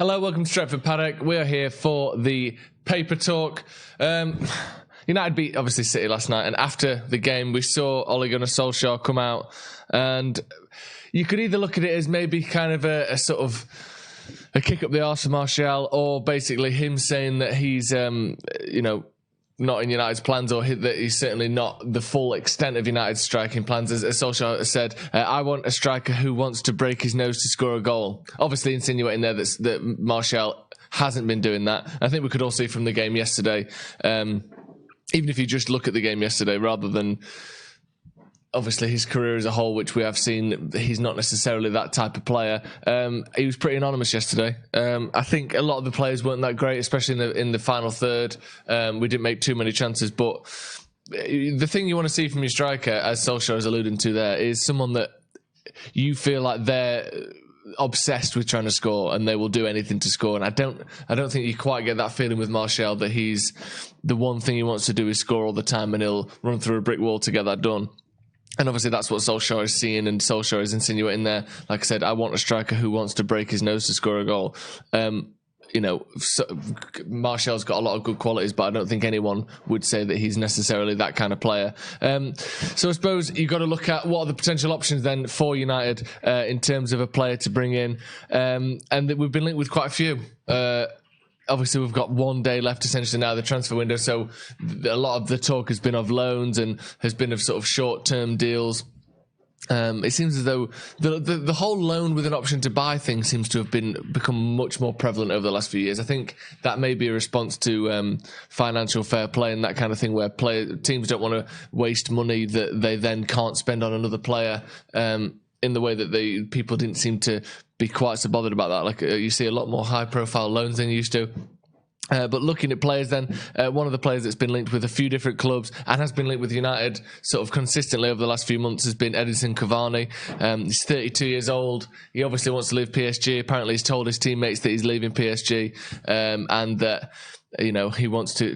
Hello, welcome to Stretford Paddock. We are here for the paper talk. United beat, obviously, City last night, and after the game, we saw Ole Gunnar Solskjaer come out, and you could either look at it as maybe kind of a sort of a kick up the arse for Martial, or basically him saying that he's, not in United's plans, or that he's certainly not the full extent of United's striking plans. As Solskjaer said, I want a striker who wants to break his nose to score a goal. Obviously insinuating there that Martial hasn't been doing that. I think we could all see from the game yesterday, even if you just look at the game yesterday, rather than obviously his career as a whole, which we have seen, he's not necessarily that type of player. He was pretty anonymous yesterday. I think a lot of the players weren't that great, especially in the final third. We didn't make too many chances, but the thing you want to see from your striker, as Solskjaer is alluding to there, is someone that you feel like they're obsessed with trying to score and they will do anything to score. And I don't think you quite get that feeling with Martial, that he's the one thing he wants to do is score all the time and he'll run through a brick wall to get that done. And obviously that's what Solskjaer is seeing, and Solskjaer is insinuating there. Like I said, I want a striker who wants to break his nose to score a goal. Martial's got a lot of good qualities, but I don't think anyone would say that he's necessarily that kind of player. So I suppose you've got to look at what are the potential options then for United in terms of a player to bring in. And that we've been linked with quite a few. Obviously, we've got 1 day left essentially now, the transfer window. So a lot of the talk has been of loans and has been of sort of short-term deals. It seems as though the whole loan with an option to buy thing seems to have become much more prevalent over the last few years. I think that may be a response to financial fair play and that kind of thing, where teams don't want to waste money that they then can't spend on another player in the way that people didn't seem to be quite so bothered about that. Like you see a lot more high-profile loans than you used to. But looking at players then, one of the players that's been linked with a few different clubs and has been linked with United sort of consistently over the last few months has been Edinson Cavani. He's 32 years old. He obviously wants to leave PSG. Apparently he's told his teammates that he's leaving PSG and that he wants to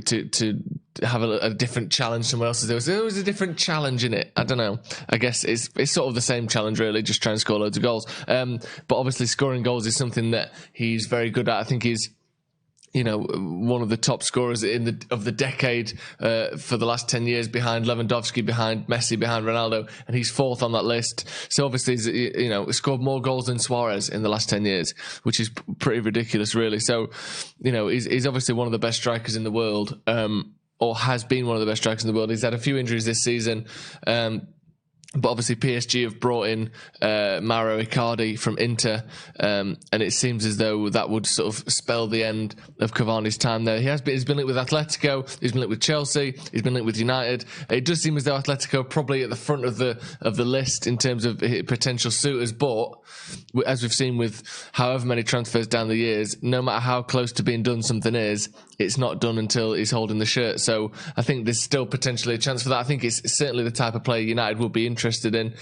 have a different challenge somewhere else. There was a different challenge in it. I don't know. I guess it's sort of the same challenge really, just trying to score loads of goals. But obviously scoring goals is something that he's very good at. I think he's one of the top scorers of the decade for the last 10 years, behind Lewandowski, behind Messi, behind Ronaldo, and he's fourth on that list. So obviously he's scored more goals than Suarez in the last 10 years, which is pretty ridiculous really. So he's obviously one of the best strikers in the world, or has been one of the best strikers in the world. He's had a few injuries this season, but obviously PSG have brought in Mauro Icardi from Inter, and it seems as though that would sort of spell the end of Cavani's time there. He's been linked with Atletico, he's been linked with Chelsea, he's been linked with United. It does seem as though Atletico are probably at the front of the list in terms of potential suitors, but as we've seen with however many transfers down the years, no matter how close to being done something is, it's not done until he's holding the shirt. So I think there's still potentially a chance for that. I think it's certainly the type of player United will be interested in.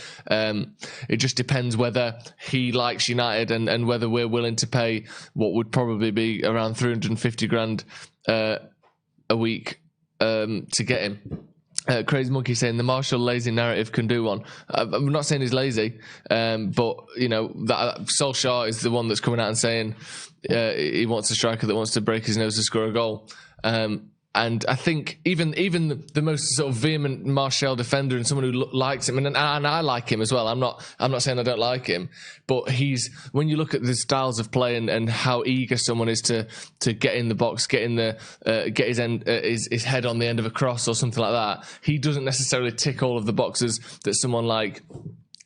It just depends whether he likes United and whether we're willing to pay what would probably be around 350 grand a week to get him. Crazy Monkey saying the Martial lazy narrative can do one. I'm not saying he's lazy, but that Solskjaer is the one that's coming out and saying he wants a striker that wants to break his nose to score a goal. And I think even the most sort of vehement Martial defender and someone who likes him, and I like him as well. I'm not saying I don't like him, but when you look at the styles of play and how eager someone is to get in the box, get his head on the end of a cross or something like that, he doesn't necessarily tick all of the boxes that someone like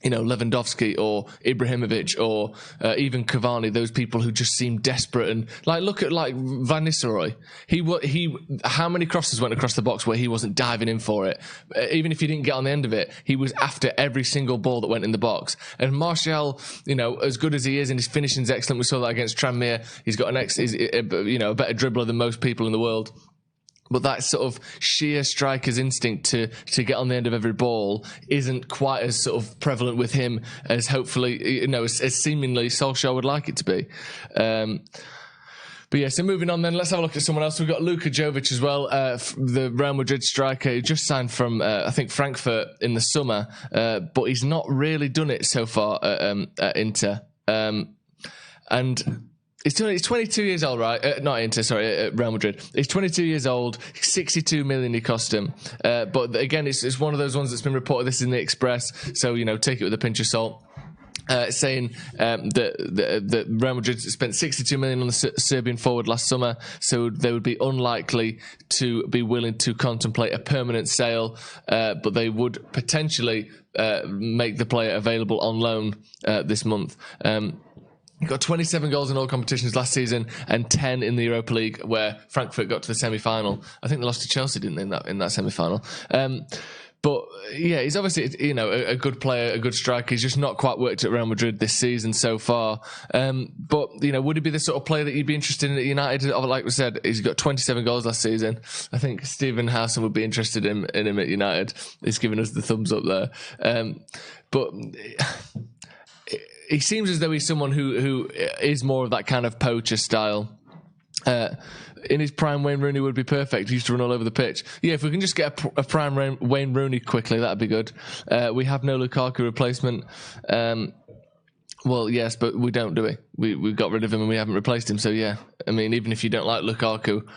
Lewandowski or Ibrahimovic or even Cavani, those people who just seem desperate. And look at Van Nistelrooy. How many crosses went across the box where he wasn't diving in for it? Even if he didn't get on the end of it, he was after every single ball that went in the box. And Martial, as good as he is, and his finishing is excellent. We saw that against Tranmere. He's got he's a better dribbler than most people in the world. But that sort of sheer striker's instinct to get on the end of every ball isn't quite as sort of prevalent with him as hopefully, as seemingly Solskjaer would like it to be. But yeah, so moving on then, let's have a look at someone else. We've got Luka Jovic as well, the Real Madrid striker who just signed from, I think, Frankfurt in the summer, but he's not really done it so far at Inter. And He's 22 years old, right? Not Inter, sorry, Real Madrid. He's 22 years old. 62 million he cost him. But again, it's one of those ones that's been reported. This is in the Express, so take it with a pinch of salt. Saying that Real Madrid spent 62 million on the Serbian forward last summer, so they would be unlikely to be willing to contemplate a permanent sale, but they would potentially make the player available on loan this month. He got 27 goals in all competitions last season and 10 in the Europa League, where Frankfurt got to the semi-final. I think they lost to Chelsea, didn't they, in that semi-final? But yeah, he's obviously a good player, a good striker. He's just not quite worked at Real Madrid this season so far. But would he be the sort of player that you'd be interested in at United? Like we said, he's got 27 goals last season. I think Stephen Howson would be interested in him at United. He's giving us the thumbs up there. But he seems as though he's someone who is more of that kind of poacher style. In his prime, Wayne Rooney would be perfect. He used to run all over the pitch. Yeah, if we can just get a prime Wayne Rooney quickly, that'd be good. We have no Lukaku replacement. Well, yes, but we don't, do we? We got rid of him and we haven't replaced him. So yeah, I mean, even if you don't like Lukaku,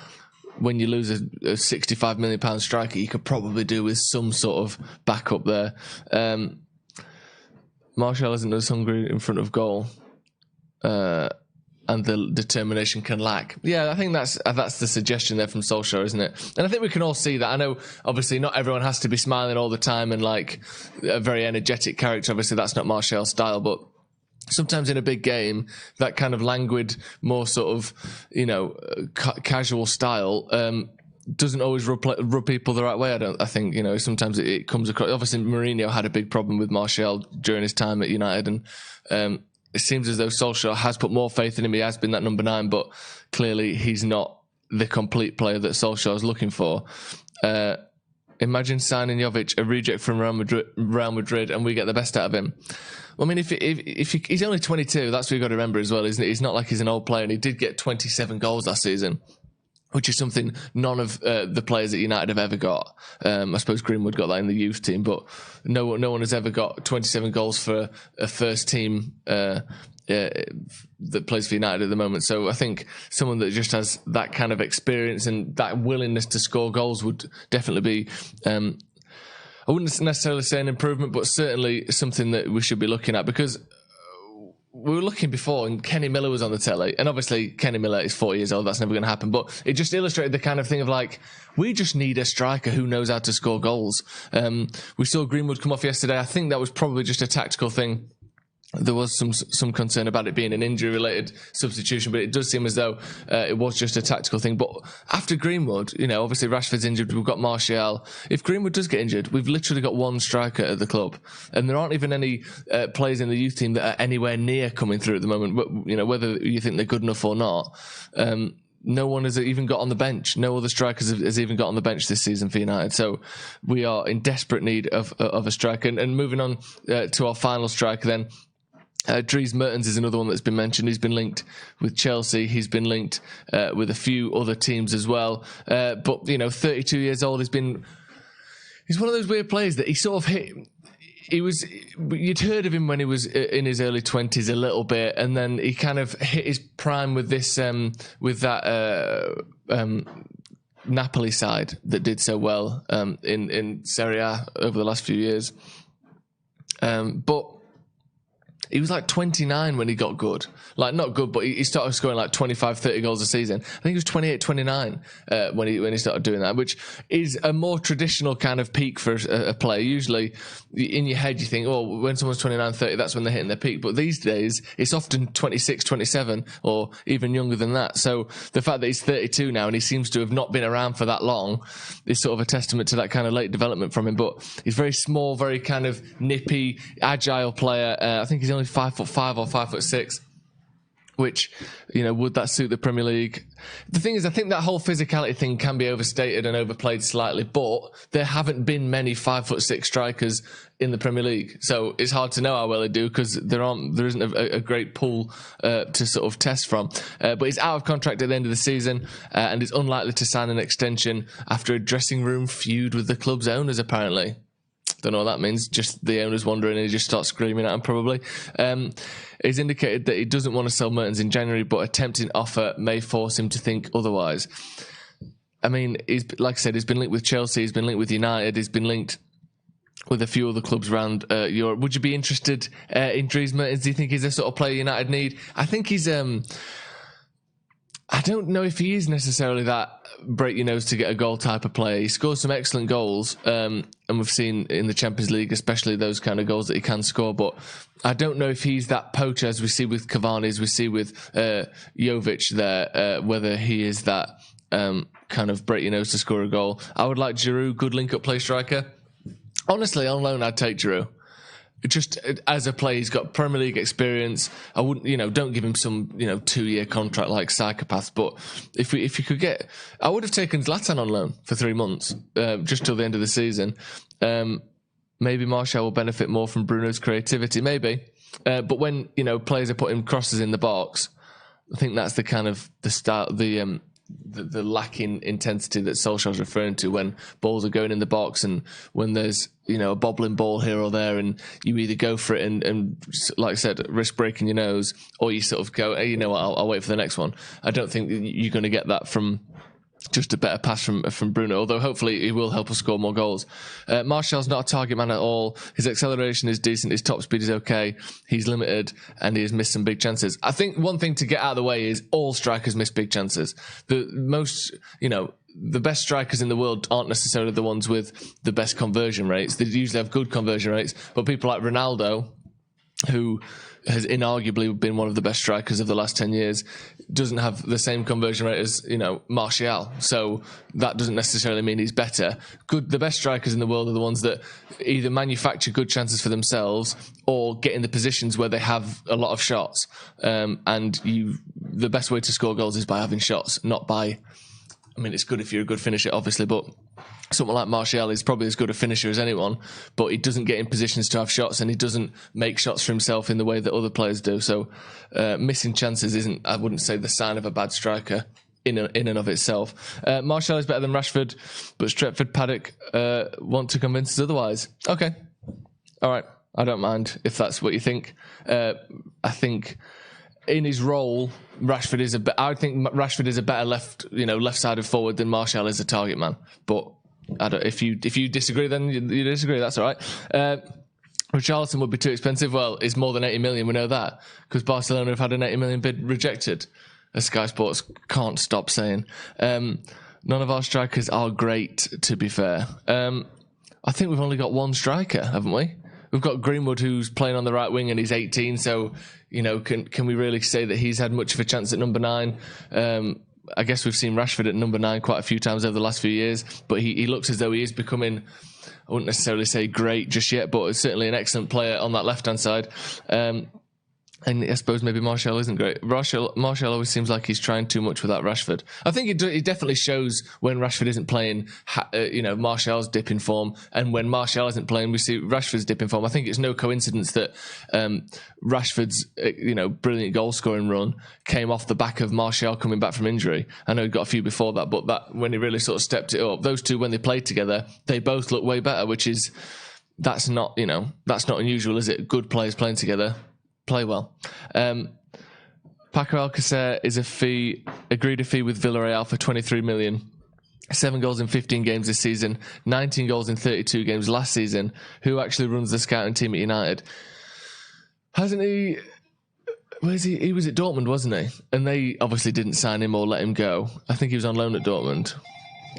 when you lose a £65 million striker, you could probably do with some sort of backup there. Martial isn't as hungry in front of goal, and the determination can lack. Yeah, I think that's the suggestion there from Solskjaer, isn't it? And I think we can all see that. I know, obviously, not everyone has to be smiling all the time and like a very energetic character. Obviously, that's not Martial's style, but sometimes in a big game, that kind of languid, more sort of, casual style doesn't always rub people the right way. I think sometimes it comes across. Obviously, Mourinho had a big problem with Martial during his time at United, and it seems as though Solskjaer has put more faith in him. He has been that number 9, but clearly he's not the complete player that Solskjaer is looking for. Imagine signing Jovic, a reject from Real Madrid, and we get the best out of him. Well, I mean, if he's only 22, that's what you've got to remember as well, isn't it? He's not like he's an old player, and he did get 27 goals last season, which is something none of the players at United have ever got. I suppose Greenwood got that in the youth team, but no one has ever got 27 goals for a first team that plays for United at the moment. So I think someone that just has that kind of experience and that willingness to score goals would definitely be, I wouldn't necessarily say an improvement, but certainly something that we should be looking at, because we were looking before and Kenny Miller was on the telly, and obviously Kenny Miller is 40 years old, that's never going to happen, but it just illustrated the kind of thing of like, we just need a striker who knows how to score goals. We saw Greenwood come off yesterday. I think that was probably just a tactical thing. There was some concern about it being an injury-related substitution, but it does seem as though it was just a tactical thing. But after Greenwood, obviously Rashford's injured, we've got Martial. If Greenwood does get injured, we've literally got one striker at the club. And there aren't even any players in the youth team that are anywhere near coming through at the moment. But, whether you think they're good enough or not, no one has even got on the bench. No other strikers has even got on the bench this season for United. So we are in desperate need of a striker. And moving on to our final striker then, Dries Mertens is another one that's been mentioned. He's been linked with Chelsea. He's been linked with a few other teams as well. But 32 years old. He's one of those weird players that he sort of hit. You'd heard of him when he was in his early 20s a little bit, and then he kind of hit his prime with this, with that Napoli side that did so well in Serie A over the last few years. But he was like 29 when he got good. Like, not good, but he started scoring like 25, 30 goals a season. I think he was 28, 29 when he started doing that, which is a more traditional kind of peak for a player. Usually, in your head, you think, oh, when someone's 29, 30, that's when they're hitting their peak. But these days, it's often 26, 27, or even younger than that. So the fact that he's 32 now and he seems to have not been around for that long is sort of a testament to that kind of late development from him. But he's very small, very kind of nippy, agile player. I think he's only 5'5" or 5'6", which, would that suit the Premier League? The thing is, I think that whole physicality thing can be overstated and overplayed slightly, but there haven't been many 5'6" strikers in the Premier League, so it's hard to know how well they do because there isn't a great pool to sort of test from. But he's out of contract at the end of the season and is unlikely to sign an extension after a dressing room feud with the club's owners, apparently. Don't know what that means. Just the owner's wandering and he just starts screaming at him, probably. He's indicated that he doesn't want to sell Mertens in January, but a tempting offer may force him to think otherwise. I mean, like I said, he's been linked with Chelsea, he's been linked with United, he's been linked with a few other clubs around Europe. Would you be interested in Dries Mertens? Do you think he's the sort of player United need? I think he's... I don't know if he is necessarily that break your nose to get a goal type of player. He scores some excellent goals, and we've seen in the Champions League, especially those kind of goals that he can score. But I don't know if he's that poacher as we see with Cavani, as we see with Jovic there, whether he is that kind of break your nose to score a goal. I would like Giroud, good link-up play striker. Honestly, on loan, I'd take Giroud. Just as a player, he's got Premier League experience. I wouldn't, don't give him some, 2-year contract like psychopaths. But if you could get, I would have taken Zlatan on loan for 3 months, just till the end of the season. Maybe Martial will benefit more from Bruno's creativity, maybe. But when players are putting crosses in the box, I think that's the kind of the start, the lacking intensity that Solskjaer's referring to, when balls are going in the box and when there's a bobbling ball here or there, and you either go for it and like I said, risk breaking your nose, or you sort of go, hey, I'll wait for the next one. I don't think you're going to get that from just a better pass from Bruno, although hopefully he will help us score more goals. Martial's not a target man at all. His acceleration is decent, his top speed is okay, he's limited, and he has missed some big chances. I think one thing to get out of the way is all strikers miss big chances. The best strikers in the world aren't necessarily the ones with the best conversion rates. They usually have good conversion rates, but people like Ronaldo, who has inarguably been one of the best strikers of the last 10 years, doesn't have the same conversion rate as, Martial. So that doesn't necessarily mean he's better. The best strikers in the world are the ones that either manufacture good chances for themselves or get in the positions where they have a lot of shots. The best way to score goals is by having shots, not by... I mean, it's good if you're a good finisher, obviously, but someone like Martial is probably as good a finisher as anyone, but he doesn't get in positions to have shots, and he doesn't make shots for himself in the way that other players do. So missing chances isn't, I wouldn't say, the sign of a bad striker in and of itself. Martial is better than Rashford, but Stretford Paddock want to convince us otherwise. Okay. All right. I don't mind if that's what you think. I think... in his role, Rashford is I think Rashford is a better left-sided forward than Martial is a target man. But if you disagree, then you disagree. That's all right. Richarlison would be too expensive. Well, it's more than 80 million. We know that because Barcelona have had an 80 million bid rejected, as Sky Sports can't stop saying. None of our strikers are great, to be fair. I think we've only got one striker, haven't we? We've got Greenwood, who's playing on the right wing, and he's 18. So, can we really say that he's had much of a chance at number 9? I guess we've seen Rashford at number 9 quite a few times over the last few years, but he looks as though he is becoming, I wouldn't necessarily say great just yet, but certainly an excellent player on that left-hand side. And I suppose maybe Martial isn't great. Martial always seems like he's trying too much without Rashford. I think it definitely shows when Rashford isn't playing, Martial's dip in form. And when Martial isn't playing, we see Rashford's dip in form. I think it's no coincidence that Rashford's brilliant goal-scoring run came off the back of Martial coming back from injury. I know he got a few before that, but that when he really sort of stepped it up, those two, when they played together, they both look way better, that's not unusual, is it? Good players playing together play well. Paco Alcacer is agreed a fee with Villarreal for 23 million. 7 goals in 15 games this season, 19 goals in 32 games last season. Who actually runs the scouting team at United? Hasn't he? Where's he? He was at Dortmund, wasn't he? And they obviously didn't sign him or let him go. I think he was on loan at Dortmund.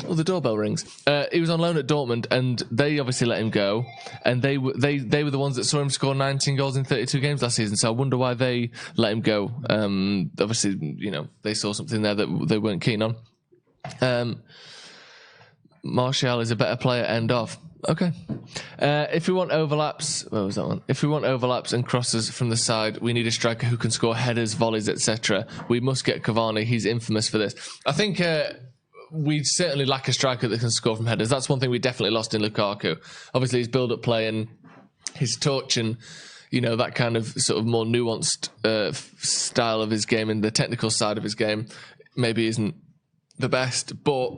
Oh, the doorbell rings. He was on loan at Dortmund, and they obviously let him go. And they were the ones that saw him score 19 goals in 32 games last season. So I wonder why they let him go. Obviously, they saw something there that they weren't keen on. Martial is a better player. End of. Okay. If we want overlaps, where was that one? If we want overlaps and crosses from the side, we need a striker who can score headers, volleys, etc. We must get Cavani. He's infamous for this. I think. We certainly lack a striker that can score from headers. That's one thing we definitely lost in Lukaku. Obviously, his build-up play and his touch and, that kind of sort of more nuanced style of his game and the technical side of his game maybe isn't the best. But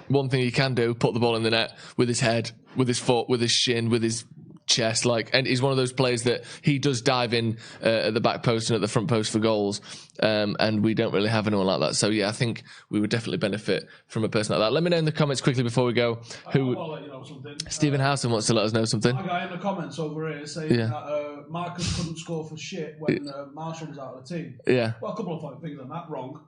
one thing he can do, put the ball in the net with his head, with his foot, with his shin, with his chest. And he's one of those players that he does dive in at the back post and at the front post for goals. And we don't really have anyone like that. So yeah, I think we would definitely benefit from a person like that. Let me know in the comments quickly before we go. I want to let you know something. Stephen Housen wants to let us know something. My guy in the comments over here saying that Marcus couldn't score for shit when Marshall was out of the team. Yeah. Well, a couple of things on that wrong.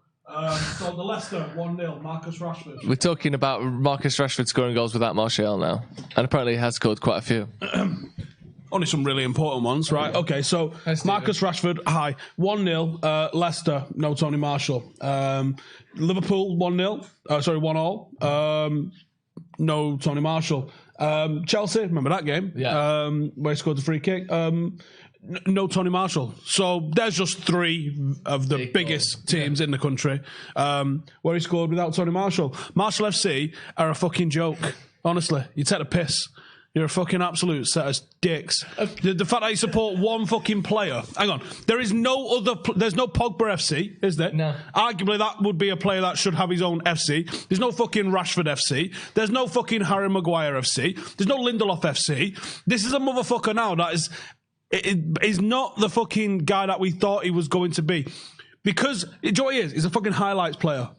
So the Leicester 1-0, Marcus Rashford. We're talking about Marcus Rashford scoring goals without Martial now. And apparently he has scored quite a few. Only some really important ones, right? Okay, so Marcus Rashford, hi. 1-0, Leicester, no Tony Marshall. Liverpool, 1-0, 1-all, no Tony Marshall. Chelsea, remember that game? Yeah. Where he scored the free kick. No Tony Marshall. So there's just three of the biggest teams in the country where he scored without Tony Marshall. Marshall FC are a fucking joke. Honestly, you take the piss. You're a fucking absolute set of dicks. The fact that you support one fucking player. Hang on. There's no Pogba FC, is there? No. Arguably, that would be a player that should have his own FC. There's no fucking Rashford FC. There's no fucking Harry Maguire FC. There's no Lindelof FC. This is a motherfucker now that is not the fucking guy that we thought he was going to be. Because, do you know what he is? He's a fucking highlights player.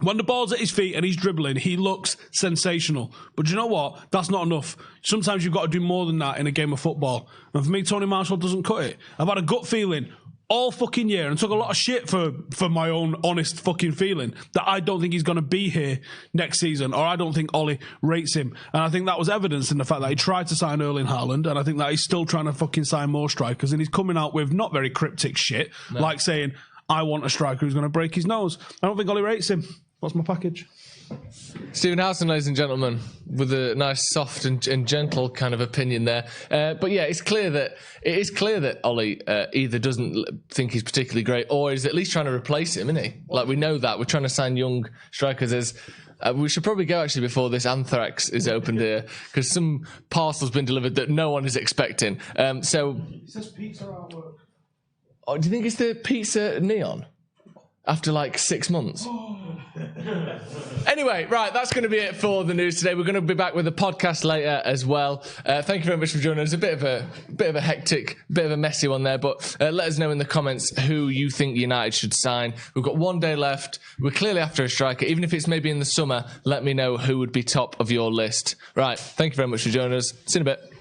When the ball's at his feet and he's dribbling, he looks sensational. But do you know what? That's not enough. Sometimes you've got to do more than that in a game of football. And for me, Tony Marshall doesn't cut it. I've had a gut feeling all fucking year and took a lot of shit for my own honest fucking feeling that I don't think he's going to be here next season, or I don't think Ollie rates him. And I think that was evidenced in the fact that he tried to sign Erling Haaland, and I think that he's still trying to fucking sign more strikers, and he's coming out with not very cryptic shit, like saying, I want a striker who's going to break his nose. I don't think Ollie rates him. What's my package? Stephen Housen, ladies and gentlemen, with a nice, soft and gentle kind of opinion there. But yeah, it is clear that Ollie either doesn't think he's particularly great, or is at least trying to replace him, isn't he? Like, we know that. We're trying to sign young strikers. We should probably go actually before this anthrax is opened here, because some parcel's been delivered that no one is expecting. So It says pizza artwork. Oh, do you think it's the pizza neon? After like 6 months. Anyway, right, that's going to be it for the news today. We're going to be back with a podcast later as well. Thank you very much for joining us. A bit of a hectic, bit of a messy one there, but let us know in the comments who you think United should sign. We've got 1 day left. We're clearly after a striker. Even if it's maybe in the summer, let me know who would be top of your list. Right, thank you very much for joining us. See you in a bit.